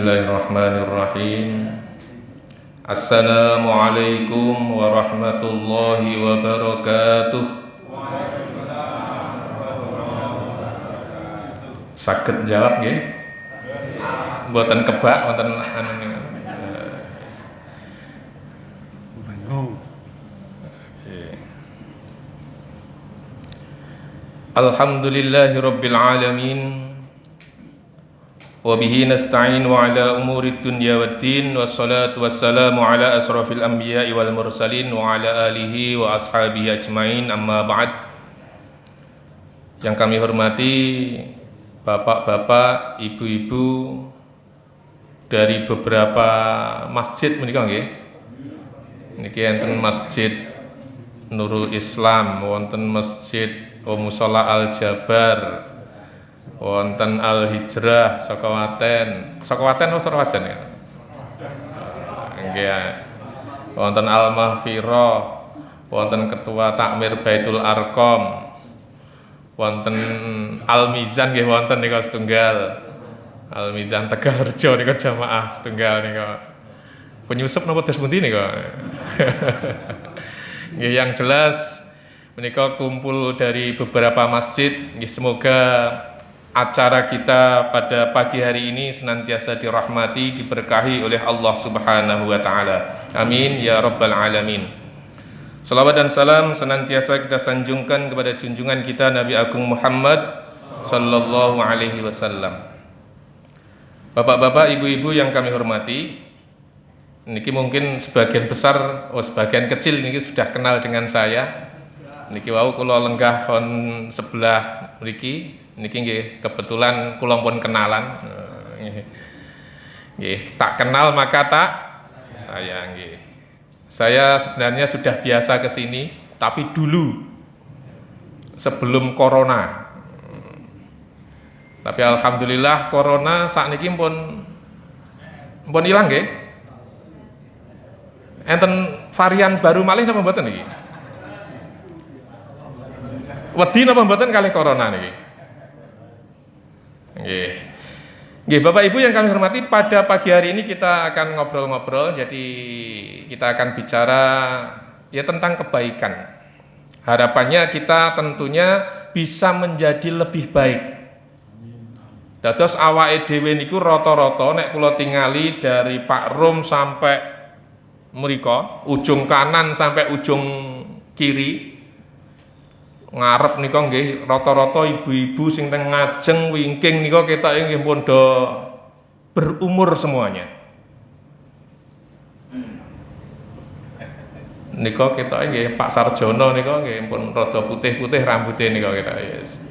Bismillahirrahmanirrahim. Assalamualaikum warahmatullahi wabarakatuh. Saged jawab nggih? Mboten kebak wonten anu niku. Alhamdulillahirabbil alamin. Wa bihi nasta'in wa ala umuri dunya waddin, wassalatu wassalamu ala asrafil anbiya'i wal mursalin wa ala alihi wa ashabihi ajmain, amma ba'd. Yang kami hormati bapak-bapak, ibu-ibu dari beberapa masjid menika nggih. Niki enten Masjid Nurul Islam, wonten Masjid Mushola Al Jabar, wonten Al Hijrah Sokowaten atau Sorowajan ya? Nggih. Wonten Al Mahfirah, wonten Ketua Takmir Baitul Arqam, wonten Al Mizan nggih wonten nika setunggal. Al Mizan Tegalrejo nika jamaah setunggal nika. Penyusup napa dos pundi nika? Nggih, yang jelas menika kumpul dari beberapa masjid. Nggih, semoga acara kita pada pagi hari ini senantiasa dirahmati, diberkahi oleh Allah Subhanahu wa taala. Amin ya rabbal alamin. Salawat dan salam senantiasa kita sanjungkan kepada junjungan kita Nabi Agung Muhammad sallallahu alaihi wasallam. Bapak-bapak, ibu-ibu yang kami hormati, niki mungkin sebagian besar, sebagian kecil niki sudah kenal dengan saya. Niki wau kula lenggah kon sebelah mriki. Niki nggih kebetulan kula pun kenalan. Nggih, tak kenal maka tak sayang nggih. Saya sebenarnya sudah biasa ke sini, tapi dulu sebelum corona. Tapi alhamdulillah corona sakniki pun ilang nggih. Enten varian baru malih napa mboten niki? Wedi napa mboten kalih corona niki? Nggih. Nggih, Bapak Ibu yang kami hormati, pada pagi hari ini kita akan ngobrol-ngobrol. Jadi kita akan bicara ya tentang kebaikan. Harapannya kita tentunya bisa menjadi lebih baik. Dados awake dhewe niku rata-rata nek kula tingali dari Pak Rum sampai mriko, ujung kanan sampai ujung kiri, ngarep nika nggih rata-rata ibu-ibu sing teng ngajeng wingking nika ketoke nggih pun do berumur semuanya. Nika ketoke nggih Pak Sarjono nika nggih pun rada putih-putih rambutnya nika ketoke. Yes.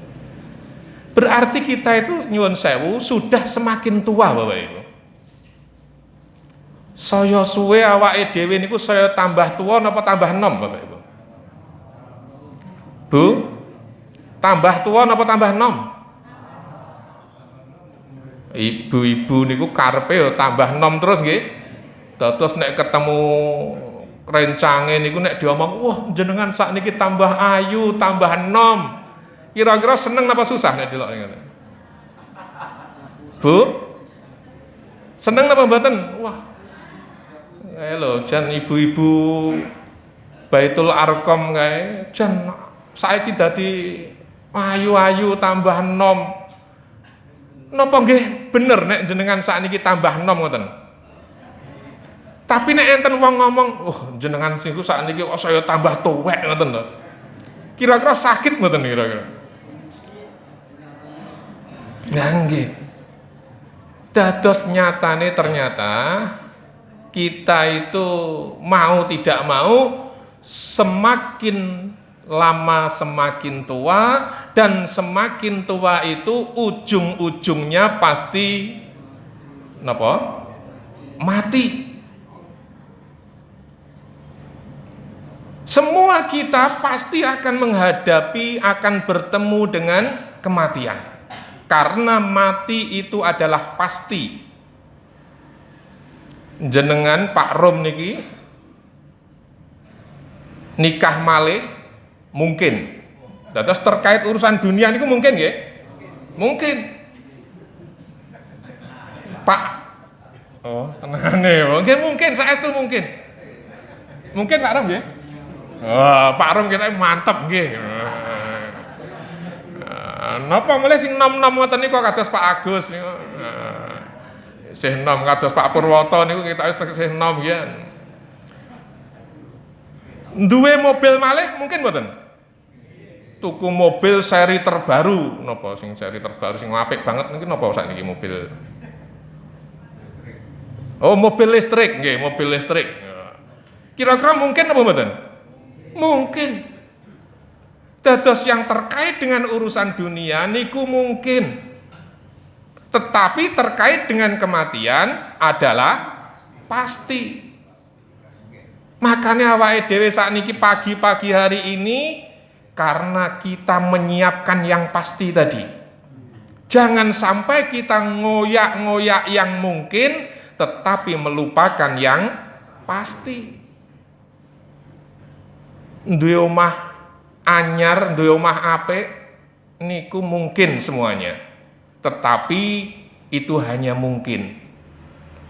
Berarti kita itu nyuwun sewu sudah semakin tua Bapak Ibu. Saya suwe awake dhewe niku saya tambah tua napa tambah enom Bapak Ibu? Bu, tambah tua napa tambah enom? Ibu-ibu niku karepe ya tambah enom terus nggih. Terus nek ketemu rencange niku nek diomong, "Wah, jenengan sakniki tambah ayu, tambah enom." Kira-kira seneng napa susah nek delok ngene? Bu, seneng napa mboten? Wah, lho jan ibu-ibu Baitul Arqam kae jan saiki dadi ayu-ayu tambah enom. Napa nggih bener nek jenengan sakniki tambah enom ngoten? Tapi nek enten wong ngomong, jenengan siku sakniki kok saya tambah tuwek ngoten lho. Kira-kira sakit mboten kira-kira? Nggih. Dados nyatane ternyata kita itu mau tidak mau semakin lama semakin tua, dan semakin tua itu ujung-ujungnya pasti napa? Mati. Semua kita pasti akan menghadapi, akan bertemu dengan kematian. Karena mati itu adalah pasti. Jenengan Pak Rom niki nikah malih mungkin. Dados terkait urusan dunia niku mungkin nggih? Mungkin. Pak Oh, tenane. Nggih mungkin, saestu mungkin. Mungkin Pak Rom nggih. Wah, Pak Rom kita mantep nggih. Napa mulai sing nom-nom ngoten niku kados Pak Agus niku. Sih nom kados Pak Purwoto niku kita wis sih nom ya. Duwe mobil malih mungkin mboten? Tuku mobil seri terbaru, napa sing seri terbaru sing apik banget niki napa sakniki mobil? Oh, mobil listrik nggih, mobil listrik. Kira-kira mungkin apa mboten? Mungkin. Dados yang terkait dengan urusan dunia niku mungkin. Tetapi terkait dengan kematian adalah pasti. Makanya awake dhewe sakniki pagi-pagi hari ini karena kita menyiapkan yang pasti tadi. Jangan sampai kita ngoyak-ngoyak yang mungkin tetapi melupakan yang pasti. Duwe omah anyar, duwe omah apik niku mungkin semuanya. Tetapi itu hanya mungkin.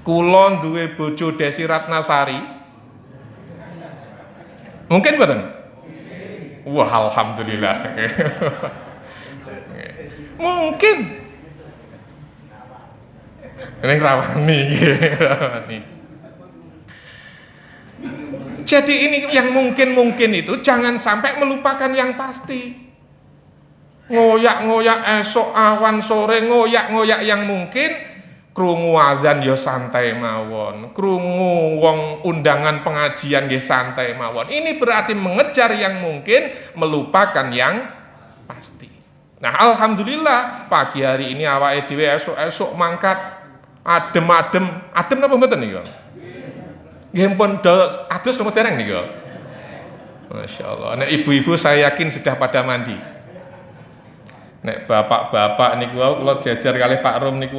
Kula duwe bojo Desi Ratnasari. Mungkin mboten? Wah, alhamdulillah. Mungkin. Ini rawani. Jadi ini yang mungkin-mungkin itu jangan sampai melupakan yang pasti. Ngoyak-ngoyak esok awan sore ngoyak-ngoyak yang mungkin. Krungu azan ya santai mawon, krungu wong undangan pengajian ya santai mawon. Ini berarti mengejar yang mungkin, melupakan yang pasti. Nah, alhamdulillah pagi hari ini awake dhewe esuk-esuk mangkat adem-adem napa mboten niku? Nggih pun adus napa dereng niku? Masyaallah. Nek ibu-ibu saya yakin sudah pada mandi. Nek bapak-bapak niku kula jajar kalih Pak Rom niku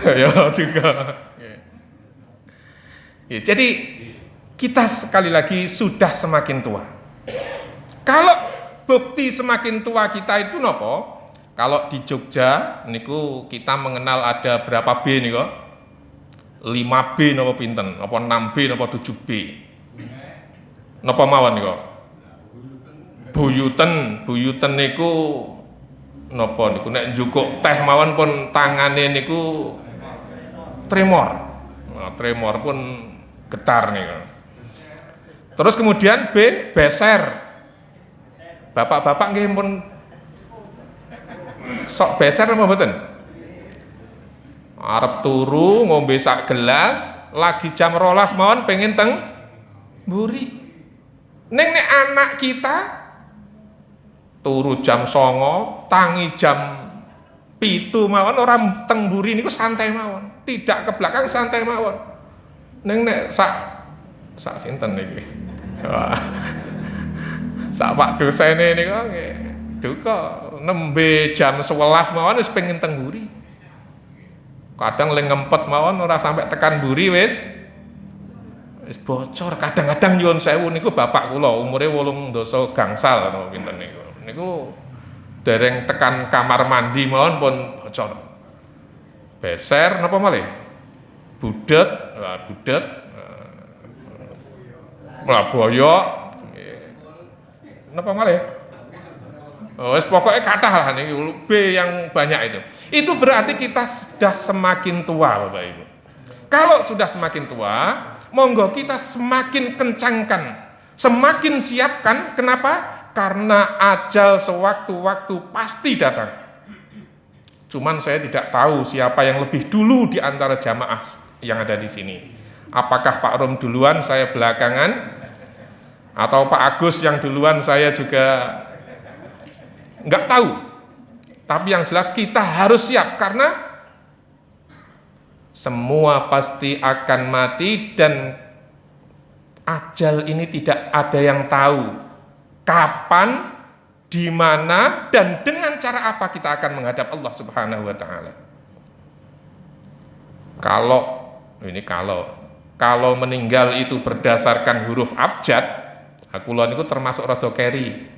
ya juga. Ya, jadi kita sekali lagi sudah semakin tua. Kalau bukti semakin tua kita itu nopo? Kalau di Jogja niku kita mengenal ada berapa B niku? 5B napa pinten? Apa 6B napa 7B? Napa mawon niku? Buyuten niku napa niku nek njukuk teh mawon pun tangane niku tremor. Nah, tremor pun getar niku. Terus kemudian B beser. Bapak-bapak nggih pun sok beser apa mboten? Arep turu ngombe sak gelas, lagi jam 12 mawon pengen teng mburi. Ning nek anak kita turu jam 09.00, tangi jam 7 mawon orang teng mburi niku santai mawon, tidak ke belakang santai mawon. Ning nek sak sinten niki. Sak Pak dosene niku nggih duka nembe jam 11 mawon wis pengen teng mburi. Kadang leng ngempet mawon ora sampai tekan mburi wis bocor. Kadang-kadang nyuwun sewu niku bapak kula umure 8 gangsal napa pinten niku. Niku dereng tekan kamar mandi mawon pun bocor. Beser napa malih? Budet, Mlaboyo. Napa malih? Oh, wis pokoke kathah lah niku B yang banyak itu. Itu berarti kita sudah semakin tua, Bapak Ibu. Kalau sudah semakin tua, monggo kita semakin kencangkan, semakin siapkan. Kenapa? Karena ajal sewaktu-waktu pasti datang. Cuman saya tidak tahu siapa yang lebih dulu di antara jamaah yang ada di sini. Apakah Pak Rom duluan, saya belakangan, atau Pak Agus yang duluan, saya juga nggak tahu. Tapi yang jelas kita harus siap karena semua pasti akan mati dan ajal ini tidak ada yang tahu kapan, di mana, dan dengan cara apa kita akan menghadap Allah Subhanahu wa taala. Kalau meninggal itu berdasarkan huruf abjad, aku niku termasuk rada keri.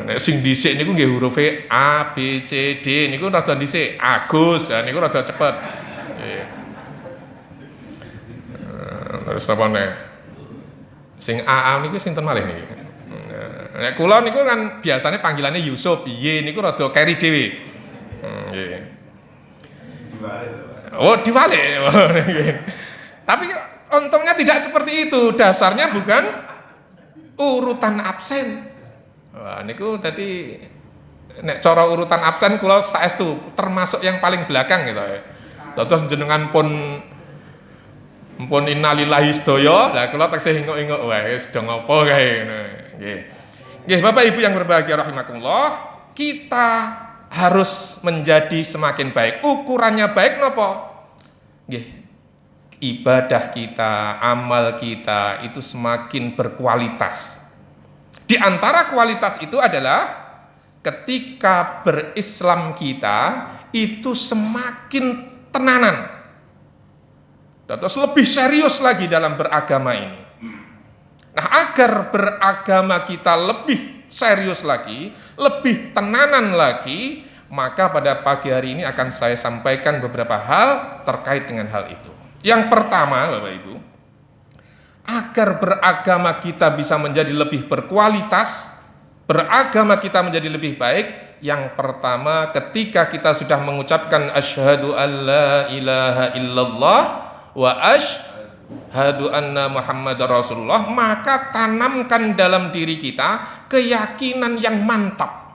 Nah, Nek sing dhisik niku nggih huruf A, B, C, D niku rada dhisik. Agus, ya niku rada cepet. Nggih. Terus apa nek? Sing AA niku sinten malih niki? Nek kula niku kan biasanya panggilannya Yusuf, Y niku rada keri dhewe. Nggih. Oh, diwalik. Tapi untungnya tidak seperti itu. Dasarnya bukan urutan absen. Wah, niku tadi nek cara urutan absen kula saestu termasuk yang paling belakang gitu ya. Terus jenengan pun innalillahi sedaya, lah kula taksih inguk-inguk wae sedang apa kae ngono. Nggih. Nggih, Bapak Ibu yang berbahagia rahimakumullah, kita harus menjadi semakin baik. Ukurannya baik napa? Nggih. Ibadah kita, amal kita itu semakin berkualitas. Di antara kualitas itu adalah ketika berislam kita itu semakin tenanan. Terus lebih serius lagi dalam beragama ini. Nah, agar beragama kita lebih serius lagi, lebih tenanan lagi, maka pada pagi hari ini akan saya sampaikan beberapa hal terkait dengan hal itu. Yang pertama, Bapak Ibu, agar beragama kita bisa menjadi lebih berkualitas, beragama kita menjadi lebih baik, yang pertama ketika kita sudah mengucapkan asyhadu alla ilaha illallah wa asyhadu anna muhammadar rasulullah, maka tanamkan dalam diri kita keyakinan yang mantap.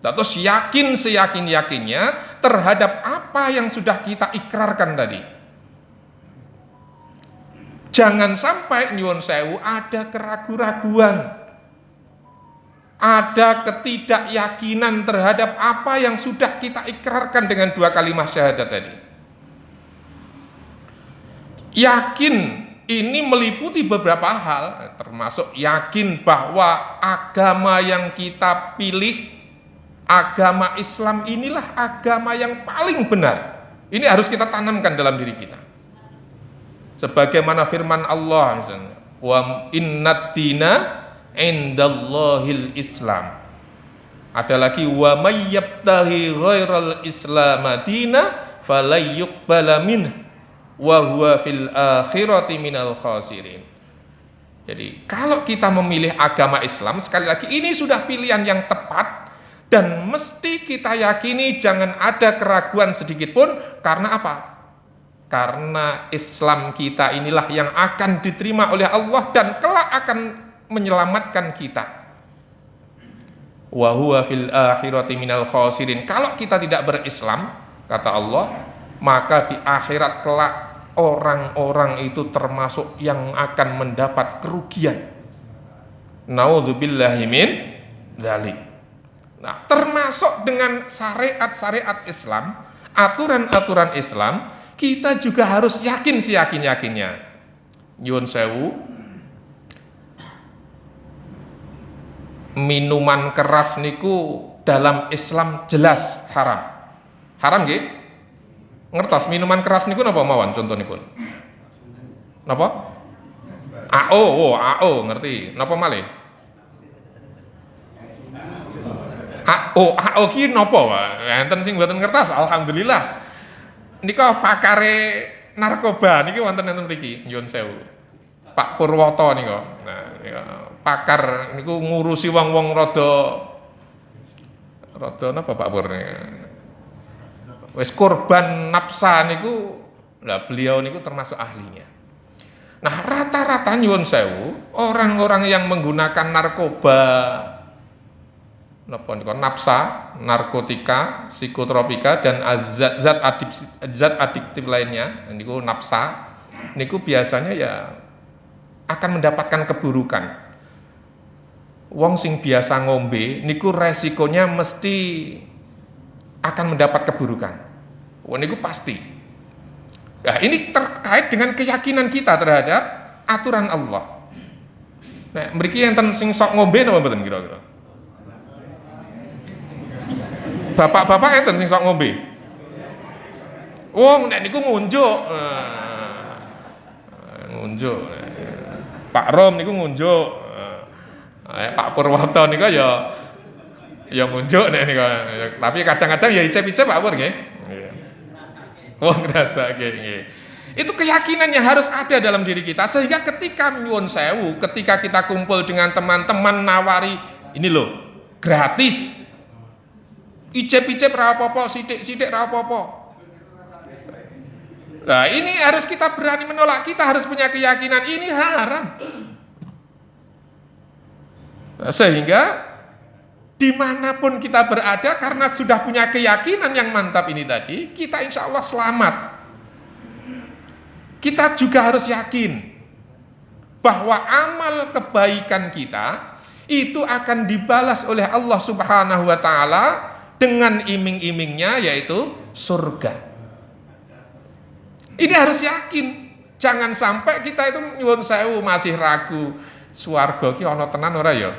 Terus yakin seyakin-yakinnya terhadap apa yang sudah kita ikrarkan tadi. Jangan sampai nyuwun sewu ada keraguan-raguan, ada ketidakyakinan terhadap apa yang sudah kita ikrarkan dengan dua kalimat syahadat tadi. Yakin ini meliputi beberapa hal, termasuk yakin bahwa agama yang kita pilih, agama Islam inilah agama yang paling benar. Ini harus kita tanamkan dalam diri kita. Sebagaimana firman Allah misalnya, wa innad dina indallahil Islam. Ada lagi wa may yabtaghi ghairal islam dina falayyuqbala minh wa huwa fil akhirati minal khasirin. Jadi kalau kita memilih agama Islam, sekali lagi ini sudah pilihan yang tepat dan mesti kita yakini, jangan ada keraguan sedikit pun. Karena apa? Karena Islam kita inilah yang akan diterima oleh Allah dan kelak akan menyelamatkan kita. Wa huwa fil akhirati minal khasirin. Kalau kita tidak berislam, kata Allah, maka di akhirat kelak orang-orang itu termasuk yang akan mendapat kerugian. Nauzubillahi min dzalik. Nah, termasuk dengan syariat-syariat Islam, aturan-aturan Islam, kita juga harus yakin seyakin-yakinnya. Nyuwun sewu, minuman keras niku dalam Islam jelas haram. Haram nggih? Ngertos minuman keras niku napa mawon contonipun? Napa? AO ngerti. Napa malih? AO ki napa wae? Enten sing mboten ngertos, alhamdulillah. Nika pakare narkoba niki wonten enten mriki, nyuwun sewu. Pak Purwoto nika. Nah, nika pakar niku ngurusi wong-wong rada napa Pak Pur? Wis korban nafsa niku, lah beliau niku termasuk ahlinya. Nah, rata-rata nyuwun sewu, orang-orang yang menggunakan narkoba nafsa, narkotika, psikotropika dan zat adiktif lainnya, niku nafsa, niku biasanya ya akan mendapatkan keburukan. Wong sing biasa ngombe, niku resikonya mesti akan mendapat keburukan. Wah, niku pasti. Nah, ini terkait dengan keyakinan kita terhadap aturan Allah. Nah, mriki enten sing sok ngombe napa mboten kira-kira? Bapak-bapak enten sing sok ngombe. Wong nek niku ngunjuk. Ngunjuk. Pak Rom niku ngunjuk. Pak Purwoto niku ya Ya munjuk nek niku. Tapi kadang-kadang ya icep-icep Pak Pur nggih. Nggih. Wong ngrasake nggih. Itu keyakinan yang harus ada dalam diri kita sehingga ketika nyuwun sewu, ketika kita kumpul dengan teman-teman nawari ini loh, gratis. Icep-icep ra apa-apa, sithik-sithik ra apa-apa. Nah, ini harus kita berani menolak. Kita harus punya keyakinan ini haram. Nah, sehingga dimanapun kita berada karena sudah punya keyakinan yang mantap ini tadi, kita insya Allah selamat. Kita juga harus yakin bahwa amal kebaikan kita itu akan dibalas oleh Allah Subhanahu wa taala dengan iming-imingnya yaitu surga. Ini harus yakin. Jangan sampai kita itu nyuwun sewu masih ragu. Swarga ki ana tenan ora ya?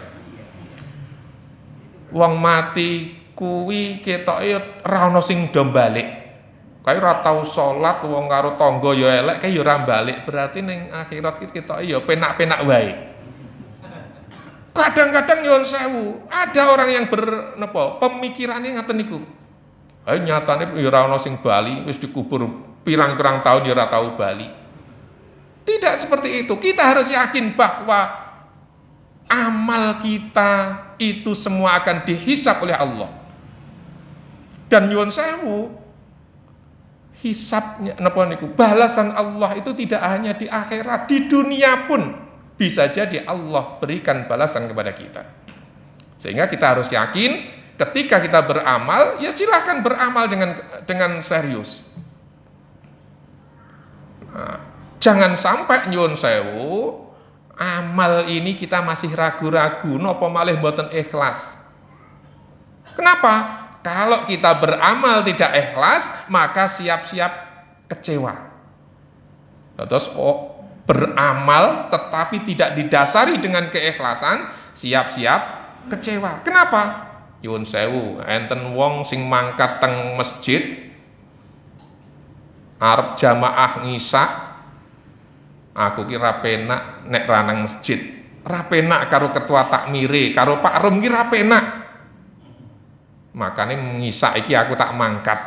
Wong mati kuwi ketoke ora ana sing do balik. Kae ora tau salat wong karo tangga ya elek kae ya ora balik. Berarti ning akhirat ki ketoke ya penak-penak wae. Kadang-kadang nyuwun sewu, ada orang yang pemikirannya ngaten niku. Nyatane ya ora ana sing bali, wis dikubur pirang-pirang tahun ya ora tau bali. Tidak seperti itu. Kita harus yakin bahwa amal kita itu semua akan dihisab oleh Allah. Dan nyuwun sewu, hisabnya napa niku? Balasan Allah itu tidak hanya di akhirat, di dunia pun bisa jadi Allah berikan balasan kepada kita. Sehingga kita harus yakin ketika kita beramal, ya silahkan beramal dengan serius. Nah, jangan sampai nyuwun sewu, amal ini kita masih ragu-ragu, napa malih mboten ikhlas. Kenapa? Kalau kita beramal tidak ikhlas, maka siap-siap kecewa. Terus beramal tetapi tidak didasari dengan keikhlasan, siap-siap kecewa. Kenapa? Nyuwun sewu, enten wong sing mangkat teng masjid arep jamaah ngisak, aku ki ra penak nek ranang masjid, ra penak karo ketua takmire, karo Pak Rum ki ra penak. Makane ngisak iki aku tak mangkat.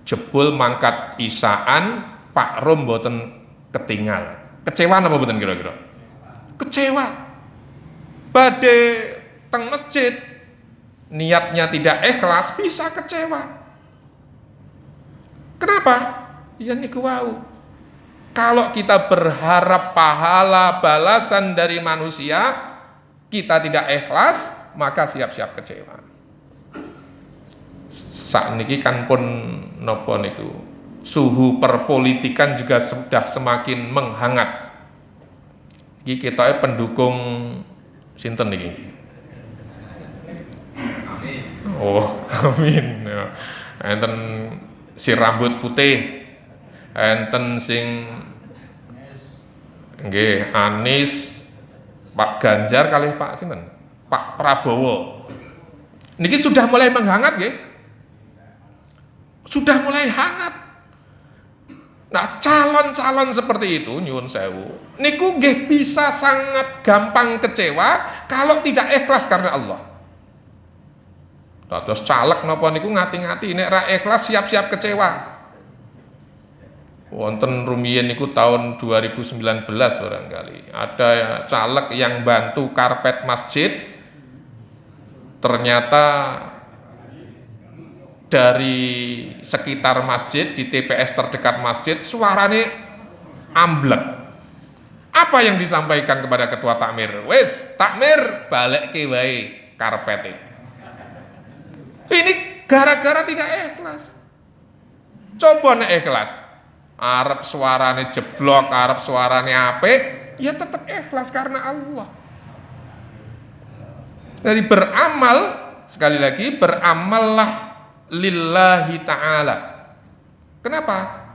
Jebul mangkat isaan Pak Rum mboten ketinggal. Kecewa apa mboten kira-kira? Kecewa. Badhe teng masjid niatnya tidak ikhlas bisa kecewa. Kenapa? Ya niku wau. Kalau kita berharap pahala balasan dari manusia, kita tidak ikhlas, maka siap-siap kecewa. Sakniki kan pun napa niku? Suhu perpolitikan juga sudah semakin menghangat. Iki kita pendukung sinten niki? Amin. Oh, amin. Enten si rambut putih, enten sing nggih Anies, Pak Ganjar kalih Pak sinten? Pak Prabowo. Niki sudah mulai menghangat nggih. Sudah mulai hangat. Nah, calon-calon seperti itu nyuwun sewu, niku nggih bisa sangat gampang kecewa kalau tidak ikhlas karena Allah. Terus caleg napa niku ngati-ngati nek ra ikhlas siap-siap kecewa. Wonten rumiyin niku tahun 2019 barangkali. Ada caleg yang bantu karpet masjid, ternyata dari sekitar masjid di TPS terdekat masjid suaranya amblek. Apa yang disampaikan kepada ketua takmir? Wes takmir balik ke wae karpete. Ini gara-gara tidak ikhlas. Coba nek ikhlas, arep suarane jeblok, arep suarane apik, ya tetap ikhlas karena Allah. Jadi beramal, sekali lagi beramallah lillahi ta'ala. Kenapa?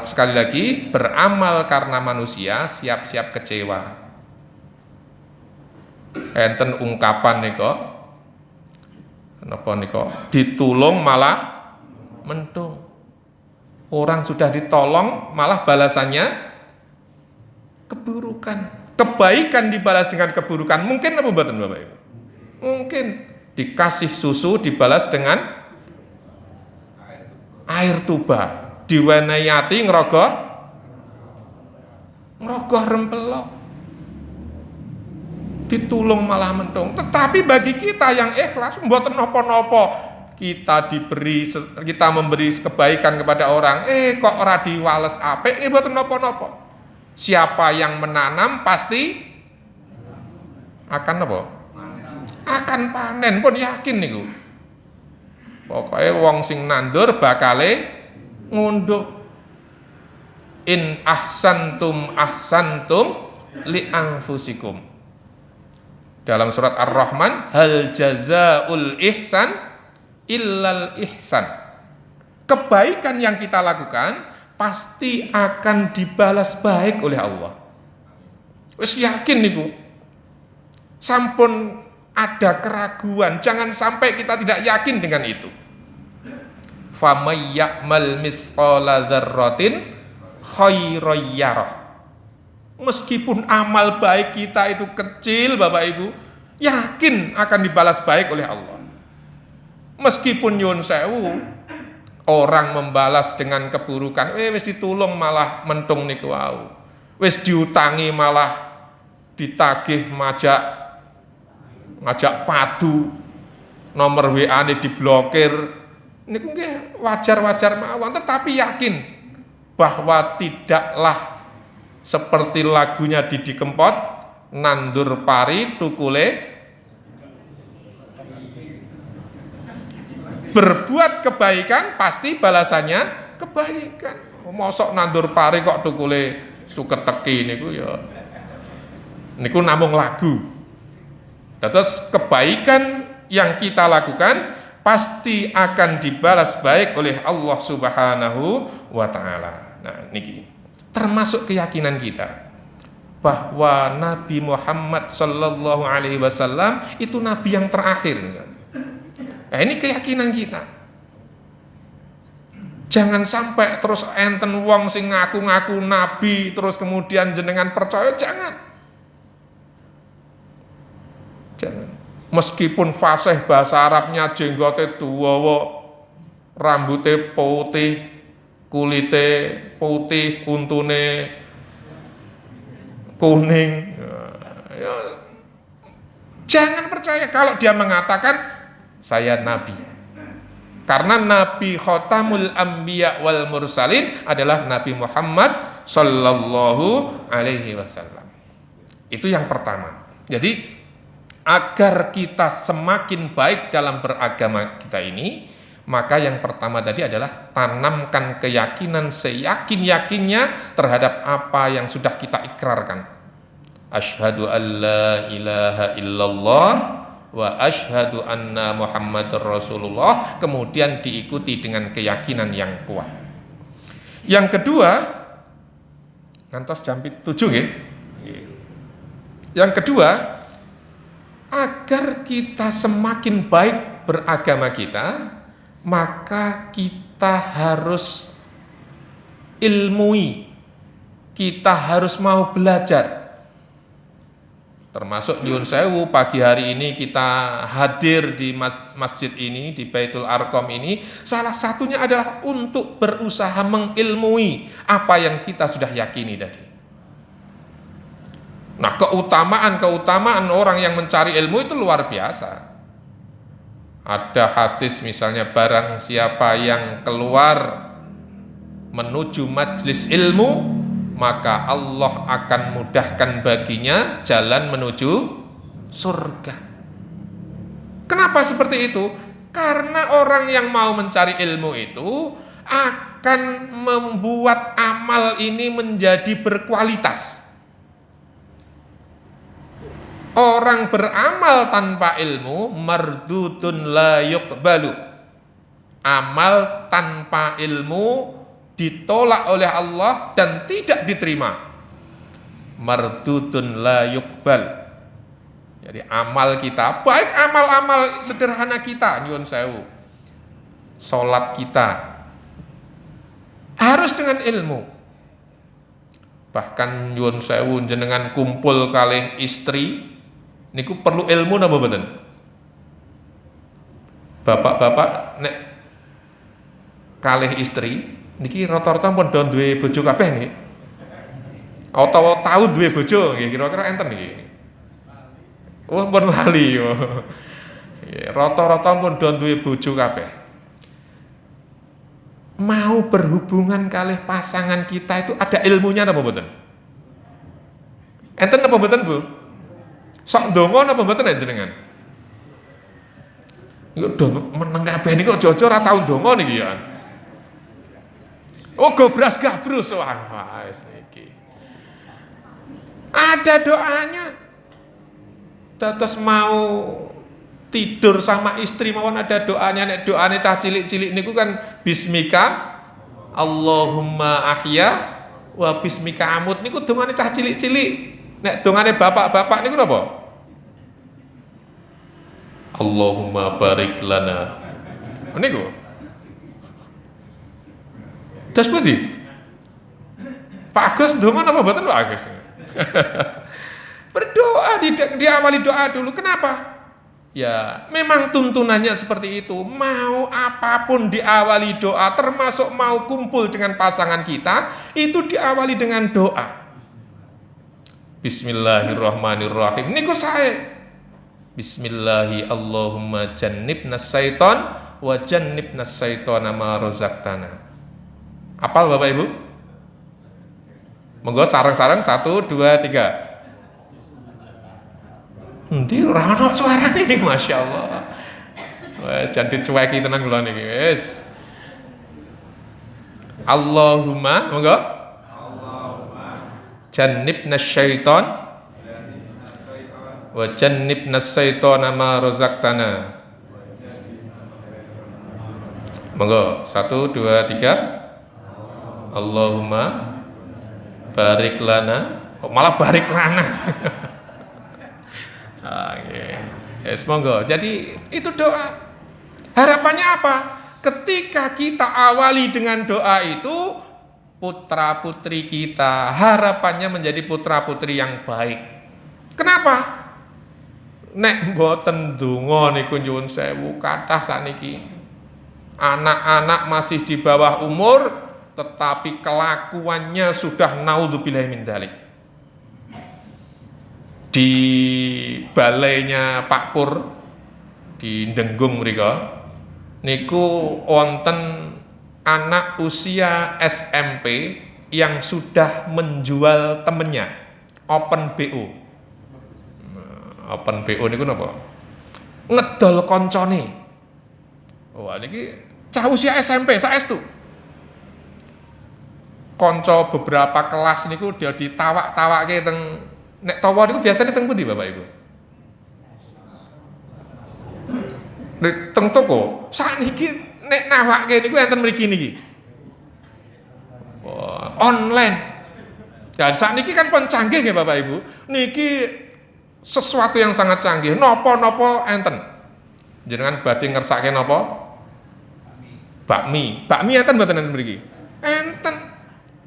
Sekali lagi beramal karena manusia, siap-siap kecewa. Enten ungkapan niko, napa niko? Ditulung malah mentung. Orang sudah ditolong malah balasannya keburukan. Kebaikan dibalas dengan keburukan. Mungkin apa mboten Bapak Ibu? Mungkin. dikasih susu dibalas dengan air tuba, diwenehi ati ngerogoh rempelok, ditulung malah mentung. Tetapi bagi kita yang ikhlas mboten napa-napa, kita memberi kebaikan kepada orang, kok ora diwales apik, mboten napa-napa. Siapa yang menanam pasti akan apa? Akan panen, pun yakin niku. Pokoknya wong sing nandur bakale ngunduk. In ahsantum li anfusikum. Dalam surat Ar-Rahman, hal jazaul ihsan illal ihsan. Kebaikan yang kita lakukan pasti akan dibalas baik oleh Allah. Wis yakin niku. Sampun ada keraguan, jangan sampai kita tidak yakin dengan itu. Famay ya'mal misqala dzarratin khairan yarah. Meskipun amal baik kita itu kecil, Bapak Ibu, yakin akan dibalas baik oleh Allah. Meskipun nyuwun sewu, orang membalas dengan keburukan, wis ditulung malah mentung niku wau. Wis diutangi malah ditagih ngajak padu, nomor WA-ne diblokir. Niku nggih wajar-wajar mawon, tetapi yakin bahwa tidaklah seperti lagunya Didi Kempot, nandur pari tukule berbuat kebaikan pasti balasannya kebaikan. Mosok nandur pari kok tukule suketeki niku ya. Niku namung lagu. Terus kebaikan yang kita lakukan pasti akan dibalas baik oleh Allah Subhanahu wa taala. Nah, niki termasuk keyakinan kita bahwa Nabi Muhammad sallallahu alaihi wasallam itu nabi yang terakhir. Nah, ini keyakinan kita. Jangan sampai terus enten wong sing ngaku-ngaku nabi terus kemudian jenengan percaya, jangan. Meskipun fasih bahasa Arabnya, jenggote dawa, rambutnya putih, kulite putih, untune kuning, ya, jangan percaya kalau dia mengatakan saya nabi. Karena Nabi Khatamul Anbiya wal Mursalin adalah Nabi Muhammad sallallahu alaihi wasallam. Itu yang pertama. Jadi agar kita semakin baik dalam beragama kita ini, maka yang pertama tadi adalah tanamkan keyakinan seyakin-yakinnya terhadap apa yang sudah kita ikrarkan. Asyhadu an la ilaha illallah wa asyhadu anna Muhammadar Rasulullah, kemudian diikuti dengan keyakinan yang kuat. Yang kedua, ngantos jam 7 ya. Yang kedua, agar kita semakin baik beragama kita, maka kita harus ilmui, kita harus mau belajar. Termasuk nyuwun sewu, pagi hari ini kita hadir di masjid ini, di Baitul Arqam ini, salah satunya adalah untuk berusaha mengilmui apa yang kita sudah yakini tadi. Nah, keutamaan orang yang mencari ilmu itu luar biasa. Ada hadis misalnya, barang siapa yang keluar menuju majlis ilmu, maka Allah akan mudahkan baginya jalan menuju surga. Kenapa seperti itu? Karena orang yang mau mencari ilmu itu akan membuat amal ini menjadi berkualitas. Orang beramal tanpa ilmu mardudun la yuqbalu. Amal tanpa ilmu ditolak oleh Allah dan tidak diterima. Mardudun la yuqbal. Jadi amal kita, baik amal-amal sederhana kita, nyuwun sewu, salat kita harus dengan ilmu. Bahkan nyuwun sewu jenengan kumpul kalih istri niku perlu ilmu napa mboten? bapak-bapak nek kalih istri niki rata-rata pun do duwe bojo kabeh niki. Utawa tau duwe bojo nggih kira-kira enten niki. Oh pun lali. Rata-rata pun do duwe bojo kabeh. Mau berhubungan kalih pasangan kita itu ada ilmunya apa mboten? Enten apa mboten, Bu? Sok ndonga napa mboten jenengan? Yo do meneng kabeh niku aja-aja ora tau ndonga niki ya. Oh gobras gabrus wah wis niki. Ada doanya. Terus mau tidur sama istri mawon ada doanya, nek doane cah cilik-cilik niku kan bismika Allahumma ahya wa bismika amut niku dongane cah cilik-cilik. Nek dongane bapak-bapak niku napa? Allahumma barik lana. Niku. Das pundi? Pak Agus donga napa mboten Pak Agus? Berdoa diawali doa dulu. Kenapa? Ya, memang tuntunannya seperti itu. Mau apapun diawali doa, termasuk mau kumpul dengan pasangan kita, itu diawali dengan doa. Bismillahirrahmanirrahim. Niku sae. Bismillahi Allahumma jannibnas syaiton wa jannibnas syaitona ma razaqtana. Apal Bapak Ibu? Monggo sareng-sareng 1 2 3. Endi ora ono suarane iki masyaallah. Wes jan dicueki tenan kula niki wis. Allahumma monggo. Allahumma jannibnas syaiton wa jannibnas syaitona ma razaqtana. Monggo 1 2 3. Allahumma barik lana. Kok malah barik lana. Yes, monggo. Jadi itu doa. Harapannya apa? Ketika kita awali dengan doa itu, putra putri kita harapannya menjadi putra putri yang baik. Kenapa? Nek mboten donga niku nyuwun sewu kathah sakniki. Anak-anak masih di bawah umur tetapi kelakuannya sudah naudzubillahi min dzalik. Di balainya Pak Pur di Denggung mriko niku wonten anak usia SMP yang sudah menjual temennya open BO. Open BO niku napa? Ngedol koncone. Wah niki cah usia SMP saestu. Kanca beberapa kelas niku dia ditawak-tawakke teng nek tawa niku biasane teng pundi Bapak Ibu? Nek teng toko, sakniki nek nawake niku enten mriki niki. Wah, online. Dan sakniki kan pun canggih nggih Bapak Ibu. Niki sesuatu yang sangat canggih. Napa-napa enten. Jenengan badhe ngersake napa? Bakmi. Bakmi enten mboten enten mriki? Enten.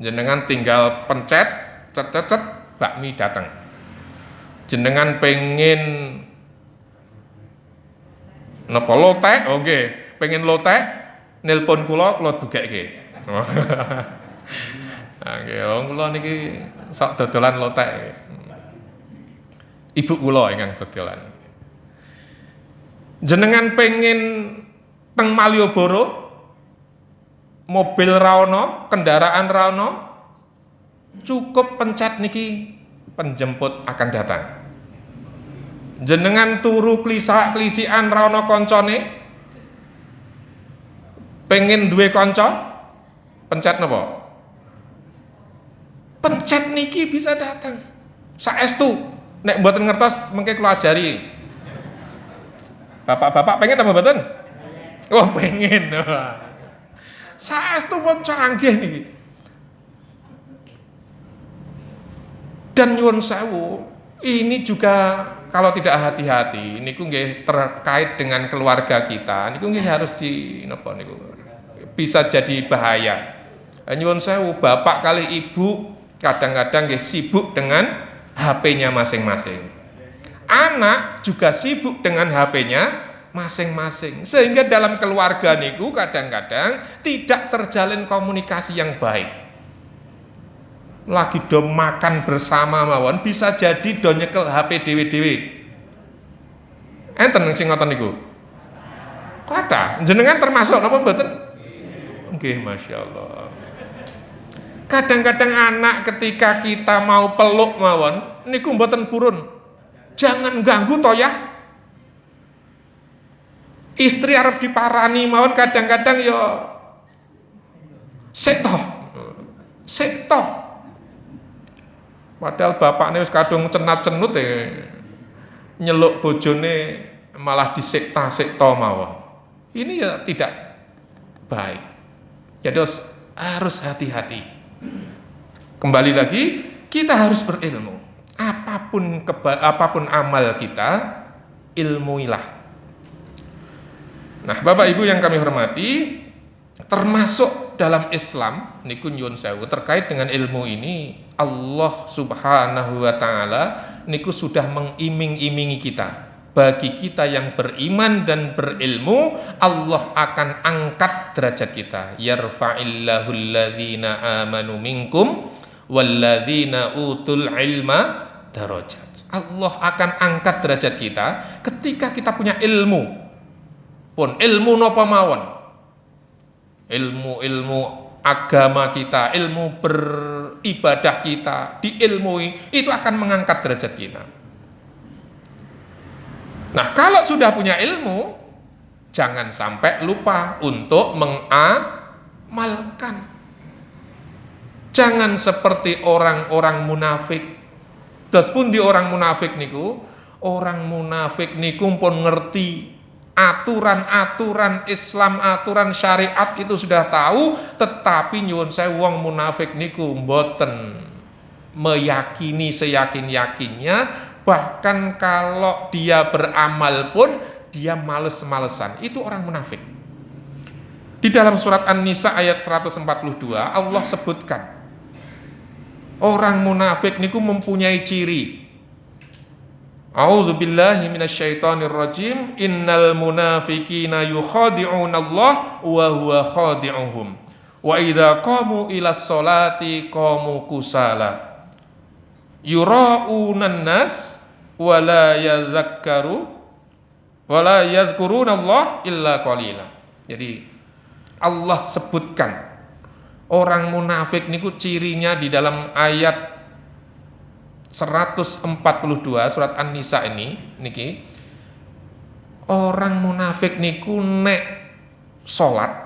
Jenengan tinggal pencet cet bakmi datang. Jenengan pengen napa lotek? Oke, pengen lotek nelpon kula dugekke. Nggih, wong kula niki sok dodolan lotek. Ibu kula ingkang dodolan. Jenengan pengen teng Malioboro mobil ra ono, kendaraan ra ono, cukup pencet niki penjemput akan datang. Jenengan turu klisa-klisian ra ono koncone, pengen duwe kanca, pencet napa? Pencet niki bisa datang. Saestu nek mboten ngertos mengke kula ajari. Bapak-bapak pengen apa mboten? Oh, pengen. Saestu pun canggih niki. Dan nyuwun sewu, ini juga kalau tidak hati-hati niku nggih terkait dengan keluarga kita, niku nggih harus di napa niku. Bisa jadi bahaya. Nyuwun sewu, bapak kali ibu kadang-kadang nggih sibuk dengan HP-nya masing-masing. Anak juga sibuk dengan HP-nya masing-masing. Sehingga dalam keluarga niku kadang-kadang tidak terjalin komunikasi yang baik. Lagi do makan bersama mawon bisa jadi do nyekel HP dhewe-dhewe. Enten sing ngoten niku. Kathah, jenengan termasuk napa mboten? Nggih, masyaallah. Kadang-kadang anak ketika kita mau peluk mawon niku mboten purun. Jangan ganggu toh ya. Istri arep diparani mawon kadang-kadang yo sik toh. Padahal bapaknya wis kadung cenat-cenut nyeluk bojone malah disikta-sikta mawon. Ini ya tidak baik. Jadi harus hati-hati. Kembali lagi, kita harus berilmu. Apapun amal kita, ilmuilah. Nah, Bapak Ibu yang kami hormati, termasuk dalam Islam niku nyuwun sewu terkait dengan ilmu ini, Allah Subhanahu wa taala niku sudah mengiming-imingi kita. Bagi kita yang beriman dan berilmu, Allah akan angkat derajat kita. Yarfa'illahu alladhina amanu minkum walladzina utul ilma darajat. Allah akan angkat derajat kita ketika kita punya ilmu. Pun ilmu napa mawon. Ilmu agama kita, ilmu beribadah kita, diilmui, itu akan mengangkat derajat kita. Nah, kalau sudah punya ilmu, jangan sampai lupa untuk mengamalkan. Jangan seperti orang-orang munafik. Terus pun di orang munafik niku pun ngerti aturan-aturan Islam, aturan syariat itu sudah tahu, tetapi nyuwun sewu wong munafik niku mboten meyakini seyakin-yakinnya. Bahkan kalau dia beramal pun dia males-malesan. Itu orang munafik. Di dalam surat An-Nisa ayat 142 Allah sebutkan orang munafik niku mempunyai ciri. A'udzubillahi minasyaitonirrajim. Innal munafiqina yukhadi'unallaha wa huwa khadi'uhum. Wa idza qamu ilas sholati qamu kusala. Yura'unan nas wa la yadhkurunallah illa qalila. Jadi Allah sebutkan orang munafik niku cirinya di dalam ayat 142 surat An-Nisa niki. Orang munafik niku nek salat